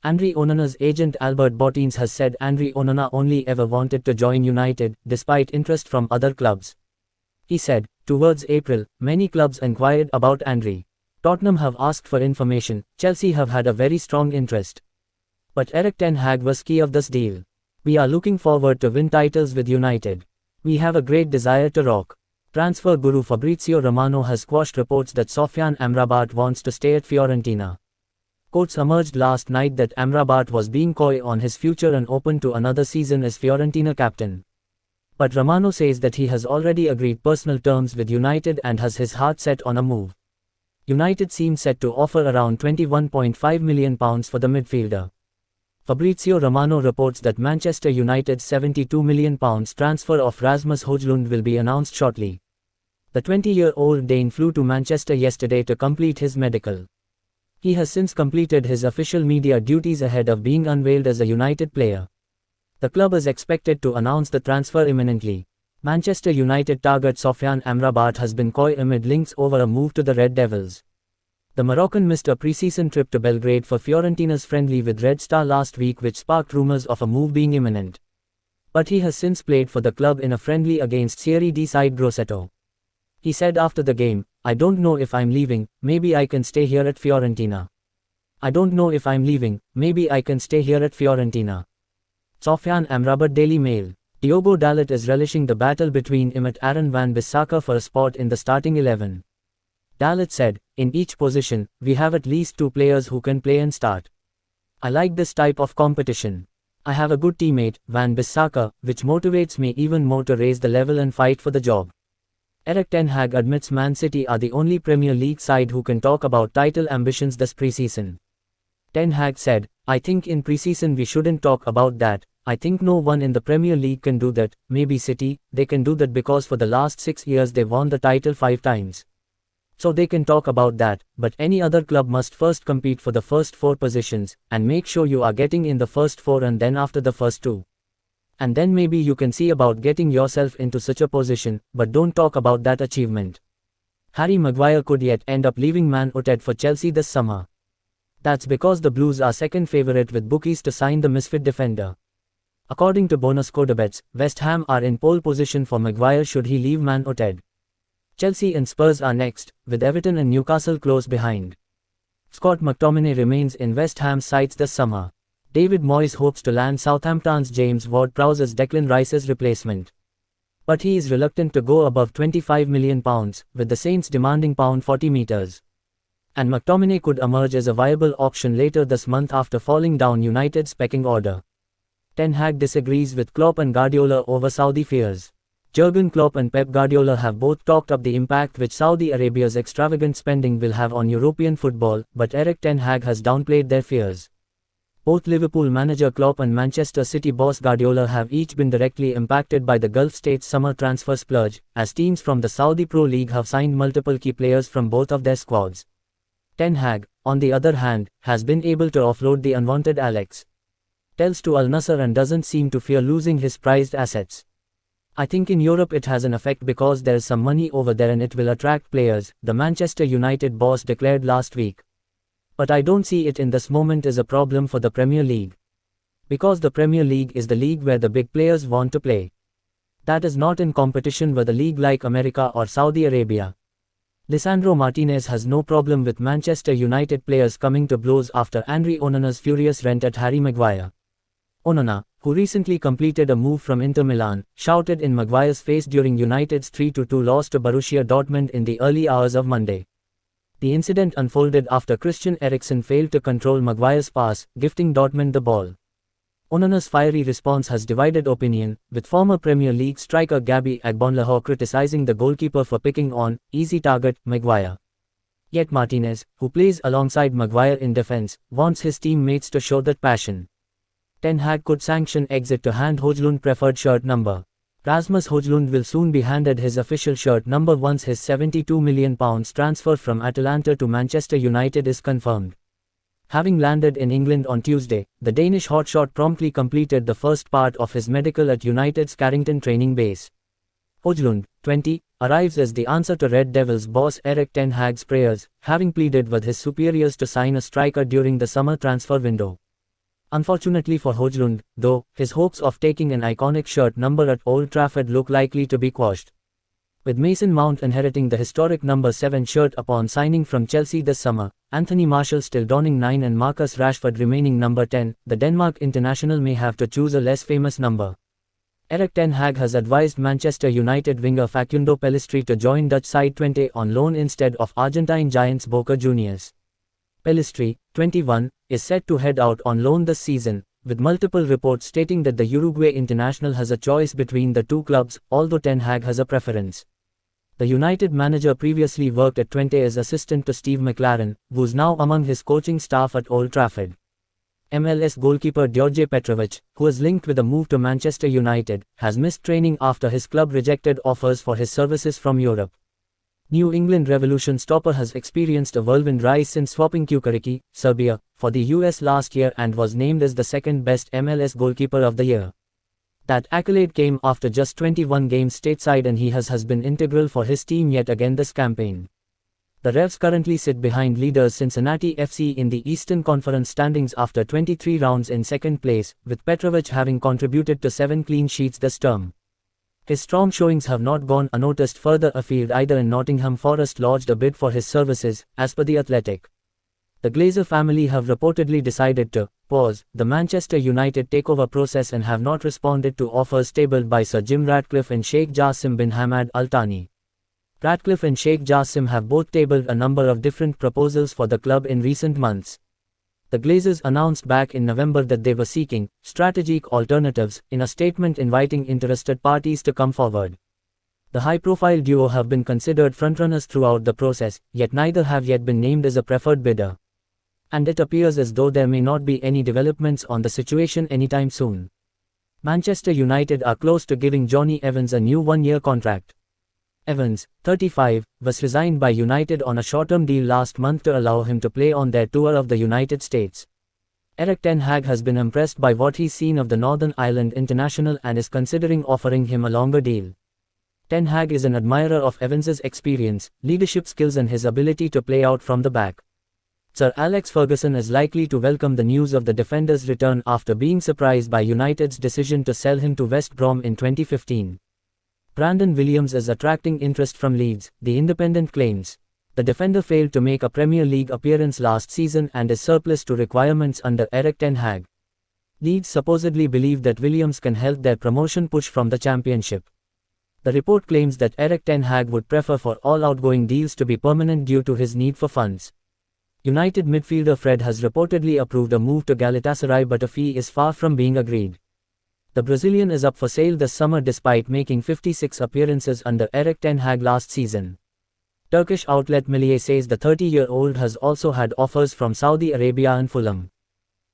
Andre Onana's agent Albert Bottins has said Andre Onana only ever wanted to join United, despite interest from other clubs. He said, towards April, many clubs inquired about Andre. Tottenham have asked for information, Chelsea have had a very strong interest. But Erik ten Hag was key of this deal. We are looking forward to win titles with United. We have a great desire to rock. Transfer guru Fabrizio Romano has quashed reports that Sofyan Amrabat wants to stay at Fiorentina. Quotes emerged last night that Amrabat was being coy on his future and open to another season as Fiorentina captain. But Romano says that he has already agreed personal terms with United and has his heart set on a move. United seem set to offer around £21.5 million for the midfielder. Fabrizio Romano reports that Manchester United's £72 million transfer of Rasmus Hojlund will be announced shortly. The 20-year-old Dane flew to Manchester yesterday to complete his medical. He has since completed his official media duties ahead of being unveiled as a United player. The club is expected to announce the transfer imminently. Manchester United target Sofyan Amrabat has been coy amid links over a move to the Red Devils. The Moroccan missed a pre-season trip to Belgrade for Fiorentina's friendly with Red Star last week, which sparked rumours of a move being imminent. But he has since played for the club in a friendly against Serie D side Grosseto. He said after the game, "I don't know if I'm leaving, maybe I can stay here at Fiorentina. I don't know if I'm leaving, maybe I can stay here at Fiorentina." Sofyan Amrabat Daily Mail. Diogo Dalot is relishing the battle between him and Aaron Van Bissaka for a spot in the starting 11. Dalot said, "In each position, we have at least two players who can play and start. I like this type of competition. I have a good teammate, Van Bissaka, which motivates me even more to raise the level and fight for the job." Erik ten Hag admits Man City are the only Premier League side who can talk about title ambitions this preseason. Ten Hag said, "I think in preseason we shouldn't talk about that. I think no one in the Premier League can do that. Maybe City, they can do that because for the last 6 years they won the title 5 times. So they can talk about that, but any other club must first compete for the first 4 positions, and make sure you are getting in the first 4 and then after the first 2. And then maybe you can see about getting yourself into such a position, but don't talk about that achievement." Harry Maguire could yet end up leaving Man United for Chelsea this summer. That's because the Blues are second favourite with bookies to sign the misfit defender. According to bonus codebets, West Ham are in pole position for Maguire should he leave Man United. Chelsea and Spurs are next, with Everton and Newcastle close behind. Scott McTominay remains in West Ham's sights this summer. David Moyes hopes to land Southampton's James Ward-Prowse as Declan Rice's replacement. But he is reluctant to go above £25 million, with the Saints demanding £40 million. And McTominay could emerge as a viable option later this month after falling down United's pecking order. Ten Hag disagrees with Klopp and Guardiola over Saudi fears. Jurgen Klopp and Pep Guardiola have both talked up the impact which Saudi Arabia's extravagant spending will have on European football, but Erik ten Hag has downplayed their fears. Both Liverpool manager Klopp and Manchester City boss Guardiola have each been directly impacted by the Gulf states' summer transfer splurge, as teams from the Saudi Pro League have signed multiple key players from both of their squads. Ten Hag, on the other hand, has been able to offload the unwanted Alex Telles to Al Nassr and doesn't seem to fear losing his prized assets. "I think in Europe it has an effect because there's some money over there and it will attract players," the Manchester United boss declared last week. "But I don't see it in this moment as a problem for the Premier League. Because the Premier League is the league where the big players want to play. That is not in competition with a league like America or Saudi Arabia." Lisandro Martinez has no problem with Manchester United players coming to blows after Andre Onana's furious rant at Harry Maguire. Onana, who recently completed a move from Inter Milan, shouted in Maguire's face during United's 3-2 loss to Borussia Dortmund in the early hours of Monday. The incident unfolded after Christian Eriksen failed to control Maguire's pass, gifting Dortmund the ball. Onana's fiery response has divided opinion, with former Premier League striker Gabby Agbonlahor criticizing the goalkeeper for picking on easy target Maguire. Yet Martinez, who plays alongside Maguire in defense, wants his teammates to show that passion. Ten Hag could sanction exit to hand Hojlund preferred shirt number. Rasmus Hojlund will soon be handed his official shirt number once his £72 million transfer from Atalanta to Manchester United is confirmed. Having landed in England on Tuesday, the Danish hotshot promptly completed the first part of his medical at United's Carrington training base. Hojlund, 20, arrives as the answer to Red Devils boss Erik ten Hag's prayers, having pleaded with his superiors to sign a striker during the summer transfer window. Unfortunately for Hojlund, though, his hopes of taking an iconic shirt number at Old Trafford look likely to be quashed. With Mason Mount inheriting the historic number 7 shirt upon signing from Chelsea this summer, Anthony Martial still donning 9 and Marcus Rashford remaining number 10, the Denmark international may have to choose a less famous number. Erik ten Hag has advised Manchester United winger Facundo Pellistri to join Dutch side Twente on loan instead of Argentine giants Boca Juniors. Pellistri, 21, is set to head out on loan this season, with multiple reports stating that the Uruguay international has a choice between the two clubs, although ten Hag has a preference. The United manager previously worked at Twente as assistant to Steve McLaren, who's now among his coaching staff at Old Trafford. MLS goalkeeper Đorđe Petrovic, who is linked with a move to Manchester United, has missed training after his club rejected offers for his services from Europe. New England Revolution stopper has experienced a whirlwind rise since swapping Kukuriki, Serbia, for the US last year and was named as the second-best MLS goalkeeper of the year. That accolade came after just 21 games stateside and he has been integral for his team yet again this campaign. The Revs currently sit behind leaders Cincinnati FC in the Eastern Conference standings after 23 rounds in second place, with Petrovic having contributed to 7 clean sheets this term. His strong showings have not gone unnoticed further afield either, and Nottingham Forest lodged a bid for his services, as per The Athletic. The Glazer family have reportedly decided to pause the Manchester United takeover process and have not responded to offers tabled by Sir Jim Ratcliffe and Sheikh Jassim bin Hamad Al Thani. Ratcliffe and Sheikh Jassim have both tabled a number of different proposals for the club in recent months. The Glazers announced back in November that they were seeking strategic alternatives in a statement inviting interested parties to come forward. The high-profile duo have been considered frontrunners throughout the process, yet neither have yet been named as a preferred bidder. And it appears as though there may not be any developments on the situation anytime soon. Manchester United are close to giving Jonny Evans a new one-year contract. Evans, 35, was resigned by United on a short-term deal last month to allow him to play on their tour of the United States. Erik ten Hag has been impressed by what he's seen of the Northern Ireland international and is considering offering him a longer deal. Ten Hag is an admirer of Evans's experience, leadership skills and his ability to play out from the back. Sir Alex Ferguson is likely to welcome the news of the defender's return after being surprised by United's decision to sell him to West Brom in 2015. Brandon Williams is attracting interest from Leeds, The Independent claims. The defender failed to make a Premier League appearance last season and is surplus to requirements under Erik ten Hag. Leeds supposedly believe that Williams can help their promotion push from the Championship. The report claims that Erik ten Hag would prefer for all outgoing deals to be permanent due to his need for funds. United midfielder Fred has reportedly approved a move to Galatasaray, but a fee is far from being agreed. The Brazilian is up for sale this summer despite making 56 appearances under Erik ten Hag last season. Turkish outlet Milliye says the 30-year-old has also had offers from Saudi Arabia and Fulham.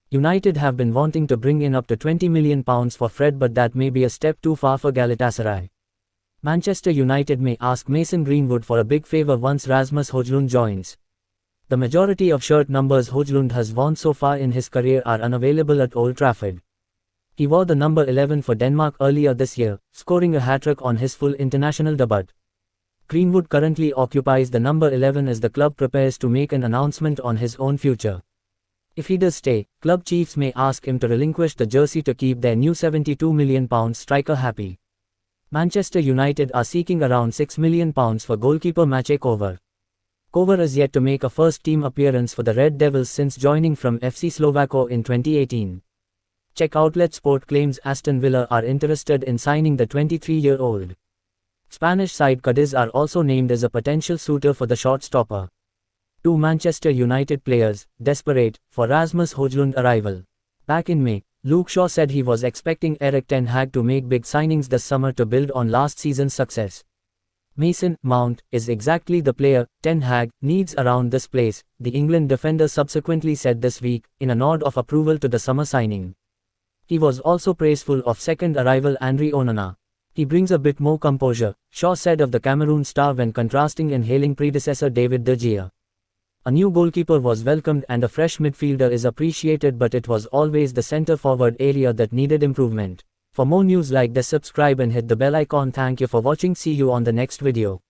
United have been wanting to bring in up to £20 million for Fred, but that may be a step too far for Galatasaray. Manchester United may ask Mason Greenwood for a big favour once Rasmus Hojlund joins. The majority of shirt numbers Hojlund has worn so far in his career are unavailable at Old Trafford. He wore the number 11 for Denmark earlier this year, scoring a hat-trick on his full international debut. Greenwood currently occupies the number 11 as the club prepares to make an announcement on his own future. If he does stay, club chiefs may ask him to relinquish the jersey to keep their new £72 million striker happy. Manchester United are seeking around £6 million for goalkeeper Maciej Kovar. Kovar is yet to make a first-team appearance for the Red Devils since joining from FC Slovako in 2018. Czech outlet Sport claims Aston Villa are interested in signing the 23-year-old. Spanish side Cadiz are also named as a potential suitor for the short-stopper. Two Manchester United players, desperate for Rasmus Hojlund arrival. Back in May, Luke Shaw said he was expecting Erik ten Hag to make big signings this summer to build on last season's success. Mason Mount is exactly the player ten Hag needs around this place, the England defender subsequently said this week, in a nod of approval to the summer signing. He was also praiseful of second arrival Andre Onana. He brings a bit more composure, Shaw said of the Cameroon star when contrasting and hailing predecessor David De Gea. A new goalkeeper was welcomed and a fresh midfielder is appreciated, but it was always the centre-forward area that needed improvement. For more news like this, subscribe and hit the bell icon. Thank you for watching. See you on the next video.